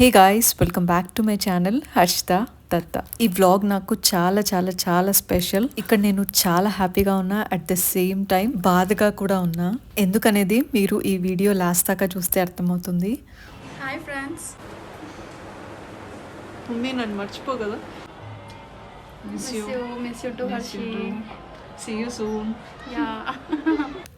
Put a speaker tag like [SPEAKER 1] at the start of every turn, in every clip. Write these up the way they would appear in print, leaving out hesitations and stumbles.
[SPEAKER 1] Hey guys, welcome back to my channel Harshita Datta. ఈ vlog నాకు చాలా చాలా చాలా స్పెషల్. ఇక్కడ నేను చాలా హ్యాపీగా ఉన్నా, అట్ ద సేమ్ టైం బాధగా కూడా ఉన్నా. ఎందుకనేది మీరు ఈ వీడియో లాస్ట్ దాకా చూస్తే అర్థమవుతుంది.
[SPEAKER 2] హాయ్ ఫ్రెండ్స్,
[SPEAKER 3] మమ్మీ నన్ను మర్చిపో కదా.
[SPEAKER 2] Miss you to Harshi.
[SPEAKER 3] See you soon.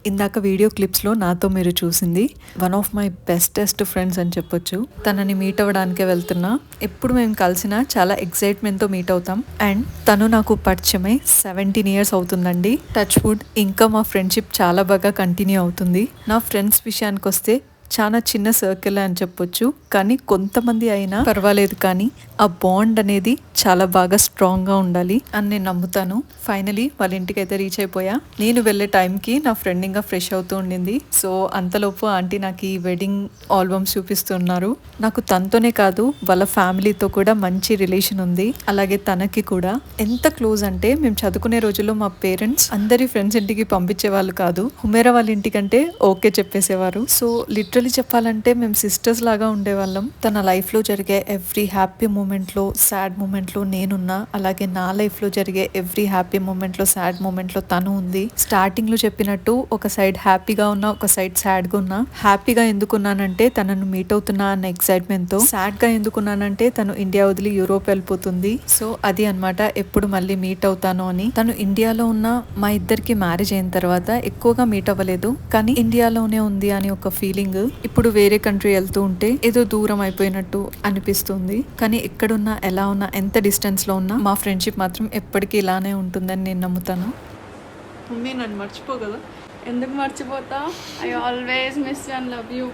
[SPEAKER 1] ఇందాక వీడియో క్లిప్స్లో నాతో మీరు చూసింది one of my bestest friends అని చెప్పొచ్చు. తనని మీట్ అవ్వడానికే వెళ్తున్నా. ఎప్పుడు మేము కలిసినా చాలా ఎక్సైట్మెంట్తో మీట్ అవుతాం. అండ్ తను నాకు పరిచయమై 17 years అవుతుందండి. టచ్ వుడ్, ఇంకా మా ఫ్రెండ్షిప్ చాలా బాగా కంటిన్యూ అవుతుంది. నా ఫ్రెండ్స్ విషయానికి వస్తే చాలా చిన్న సర్కిల్ అని చెప్పొచ్చు, కానీ కొంతమంది అయినా పర్వాలేదు, కానీ ఆ బాండ్ అనేది చాలా బాగా స్ట్రాంగ్గా ఉండాలి అని నేను నమ్ముతాను. ఫైనలీ వాళ్ళ ఇంటికి అయితే రీచ్ అయిపోయా. నేను వెళ్ళే టైంకి నా ఫ్రెండ్ ఇంకా ఫ్రెష్ అవుతూ ఉండింది. సో అంతలోపు ఆంటీ నాకు ఈ వెడ్డింగ్ ఆల్బమ్స్ చూపిస్తున్నారు. నాకు తనతోనే కాదు, వాళ్ళ ఫ్యామిలీతో కూడా మంచి రిలేషన్ ఉంది. అలాగే తనకి కూడా ఎంత క్లోజ్ అంటే, మేము చదువుకునే రోజుల్లో మా పేరెంట్స్ అందరి ఫ్రెండ్స్ ఇంటికి పంపించే వాళ్ళు కాదు. హుమేరా వాళ్ళ ఇంటికంటే ఓకే చెప్పేసేవారు. సో లిటరలీ చెప్పాలంటే మేము సిస్టర్స్ లాగా ఉండేవాళ్ళం. తన లైఫ్లో జరిగే ఎవ్రీ హ్యాపీ మూమెంట్లో, సాడ్ మూమెంట్లో నేనున్నా. అలాగే నా లైఫ్లో జరిగే ఎవ్రీ హ్యాపీ మూమెంట్లో, సాడ్ మూమెంట్లో తను ఉంది. స్టార్టింగ్లో చెప్పినట్టు ఒక సైడ్ హ్యాపీగా ఉన్నా, ఒక సైడ్ సాడ్గా ఉన్నా. హ్యాపీగా ఎందుకున్నానంటే తనను మీట్ అవుతున్నా అన్న ఎక్సైట్మెంట్తో. సాడ్గా ఎందుకున్నానంటే తను ఇండియా వదిలి యూరోప్ వెళ్ళిపోతుంది. సో అది అనమాట, ఎప్పుడు మళ్ళీ మీట్ అవుతాను అని. తను ఇండియాలో ఉన్న మా ఇద్దరికి మ్యారేజ్ అయిన తర్వాత ఎక్కువగా మీట్ అవ్వలేదు, కానీ ఇండియాలోనే ఉంది అని ఒక ఫీలింగ్. ఇప్పుడు వేరే కంట్రీ వెళ్తూ ఉంటే ఏదో దూరం అయిపోయినట్టు అనిపిస్తుంది. కానీ ఎక్కడున్నా, ఎలా ఉన్నా, ఎంత డిస్టెన్స్ లో ఉన్నా మా ఫ్రెండ్షిప్ మాత్రం ఎప్పటికీ ఇలానే ఉంటుందని నేను నమ్ముతాను.
[SPEAKER 3] మమ్మీ నన్ను మర్చిపో కదా.
[SPEAKER 2] ఎందుకు మర్చిపోతా? I always miss you and love you.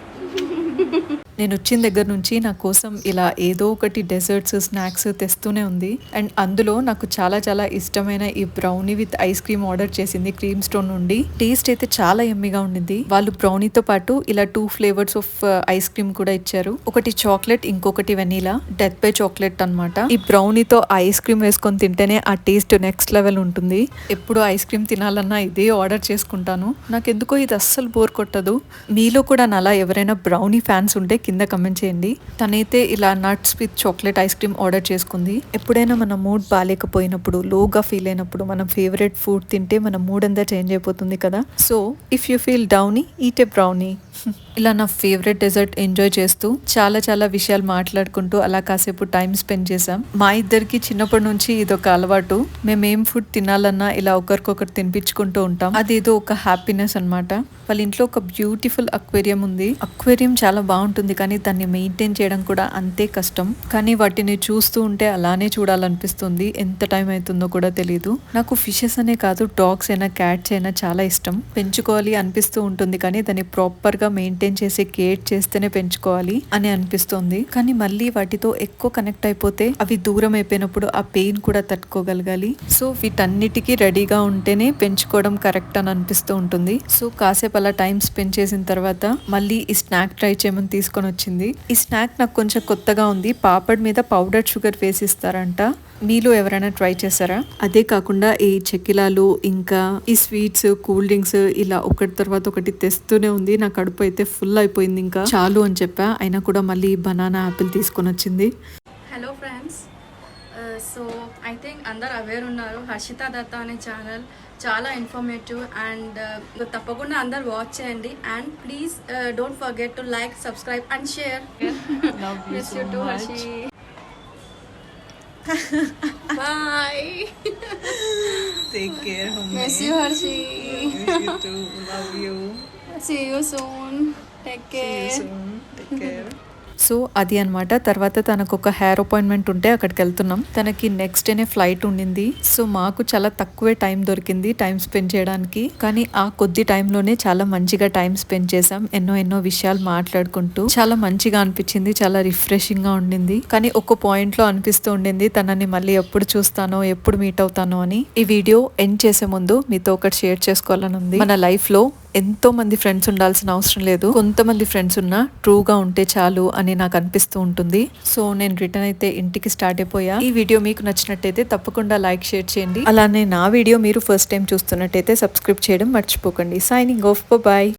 [SPEAKER 1] నేను వచ్చిన దగ్గర నుంచి నా కోసం ఇలా ఏదో ఒకటి డెజర్ట్స్, స్నాక్స్ తెస్తూనే ఉంది. అండ్ అందులో నాకు చాలా చాలా ఇష్టమైన ఈ brownie with ice cream order చేసింది క్రీమ్ స్టోన్ నుండి. టేస్ట్ అయితే చాలా ఎమ్మిగా ఉండింది. వాళ్ళు బ్రౌనీతో పాటు ఇలా 2 flavors ఆఫ్ ఐస్ క్రీమ్ కూడా ఇచ్చారు. ఒకటి చాక్లెట్, ఇంకొకటి వెనీలా. డెత్ బై చాక్లెట్ అన్నమాట. ఈ బ్రౌనీతో ఐస్ క్రీమ్ వేసుకొని తింటేనే ఆ టేస్ట్ నెక్స్ట్ లెవెల్ ఉంటుంది. ఎప్పుడు ఐస్ క్రీమ్ తినాలన్నా ఇదే ఆర్డర్ చేసుకుంటాను. నాకెందుకో ఇది అస్సలు బోర్ కొట్టదు. మీలో కూడా నాలా ఎవరైనా బ్రౌనీ ఫ్యాన్స్ ఉంటే కింద కమెంట్ చేయండి. తనైతే ఇలా nuts with chocolate ice cream order చేసుకుంది. ఎప్పుడైనా మన మూడ్ బాగాలేకపోయినప్పుడు, లోగా ఫీల్ అయినప్పుడు మనం ఫేవరెట్ ఫుడ్ తింటే మన మూడ్ అంతా చేంజ్ అయిపోతుంది కదా. So if you feel Downey, eat a brownie. ఇలా నా ఫేవరెట్ డెజర్ట్ ఎంజాయ్ చేస్తూ చాలా చాలా విషయాలు మాట్లాడుకుంటూ అలా కాసేపు టైం స్పెండ్ చేసాం. మా ఇద్దరికి చిన్నప్పటి నుంచి ఇదొక అలవాటు. మేమేం ఫుడ్ తినాలన్నా ఇలా ఒకరికొకరు తినిపించుకుంటూ ఉంటాం. అదేదో ఒక హ్యాపీనెస్ అన్నమాట. వాళ్ళ ఇంట్లో ఒక బ్యూటిఫుల్ అక్వేరియం ఉంది. అక్వేరియం చాలా బాగుంటుంది, కానీ దాన్ని మెయింటైన్ చేయడం కూడా అంతే కష్టం. కానీ వాటిని చూస్తూ ఉంటే అలానే చూడాలనిపిస్తుంది. ఎంత టైం అవుతుందో కూడా తెలియదు. నాకు ఫిషెస్ అనే కాదు, డాగ్స్ అయినా, క్యాట్స్ అయినా చాలా ఇష్టం. పెంచుకోవాలి అనిపిస్తూ ఉంటుంది, కానీ దాన్ని ప్రాపర్ గా మెయింటైన్ చేసి కేర్ చేస్తేనే పెంచుకోవాలి అని అనిపిస్తుంది. కానీ మళ్ళీ వాటితో ఎక్కువ కనెక్ట్ అయిపోతే అవి దూరం అయిపోయినప్పుడు ఆ పెయిన్ కూడా తట్టుకోగలగాలి. సో వీటన్నిటికీ రెడీగా ఉంటేనే పెంచుకోవడం కరెక్ట్ అని అనిపిస్తూ ఉంటుంది. సో కాసేపు అలా టైం స్పెండ్ చేసిన తర్వాత మళ్ళీ ఈ స్నాక్ ట్రై చేయమని తీసుకొని వచ్చింది. ఈ స్నాక్ నాకు కొంచెం కొత్తగా ఉంది. పాపడ్ మీద పౌడర్ షుగర్ వేసిస్తారంట. మీలో ఎవరైనా ట్రై చేశారా? అదే కాకుండా ఈ చెక్కిలాలు, ఇంకా ఈ స్వీట్స్, కూల్ డ్రింక్స్ ఇలా ఒకటి తర్వాత ఒకటి తెస్తూనే ఉంది. నా కడుపు అయితే ఫుల్ అయిపోయింది. ఇంకా చాలు అని చెప్పా, అయినా కూడా మళ్ళీ బనానా, యాపిల్ తీసుకొని వచ్చింది.
[SPEAKER 2] Hello friends, so I think అందరు అవేర్ ఉన్నారు. హర్షిత దత్త అనే ఛానల్ చాలా ఇన్ఫర్మేటివ్ అండ్ తప్పకుండా అందరు వాచ్ చేయండి. And please don't forget to like, subscribe and share. Miss you to Harshi. Bye.
[SPEAKER 3] Take care, mummy.
[SPEAKER 2] Miss you, Harshi.
[SPEAKER 3] Miss you too. Love you.
[SPEAKER 2] See you soon. Take care.
[SPEAKER 3] See you soon. Take care.
[SPEAKER 1] So అది అనమాట. తర్వాత తనకు ఒక hair appointment ఉంటే అక్కడికి వెళ్తున్నాం. తనకి next డేనే ఫ్లైట్ ఉండింది. సో మాకు చాలా తక్కువే టైం దొరికింది టైం స్పెండ్ చేయడానికి. కానీ ఆ కొద్ది టైంలోనే చాలా మంచిగా టైం స్పెండ్ చేసాం. ఎన్నో విషయాలు మాట్లాడుకుంటూ చాలా మంచిగా అనిపించింది. చాలా రిఫ్రెషింగ్ గా ఉండింది. కానీ ఒక పాయింట్ లో అనిపిస్తూ ఉండింది, తనని మళ్ళీ ఎప్పుడు చూస్తానో, ఎప్పుడు మీట్ అవుతానో అని. ఈ వీడియో ఎండ్ చేసే ముందు మీతో ఒకటి షేర్ చేసుకోవాలని ఉంది. మన లైఫ్ లో ఎంతో మంది ఫ్రెండ్స్ ఉండాల్సిన అవసరం లేదు. కొంతమంది ఫ్రెండ్స్ ఉన్నా ట్రూగా ఉంటే చాలు అని నాకు అనిపిస్తూ ఉంటుంది. సో నేను రిటర్న్ అయితే ఇంటికి స్టార్ట్ అయిపోయా. ఈ వీడియో మీకు నచ్చినట్టయితే తప్పకుండా లైక్, షేర్ చేయండి. అలానే నా వీడియో మీరు ఫస్ట్ టైం చూస్తున్నట్టయితే సబ్స్క్రైబ్ చేయడం మర్చిపోకండి. Signing off, bye.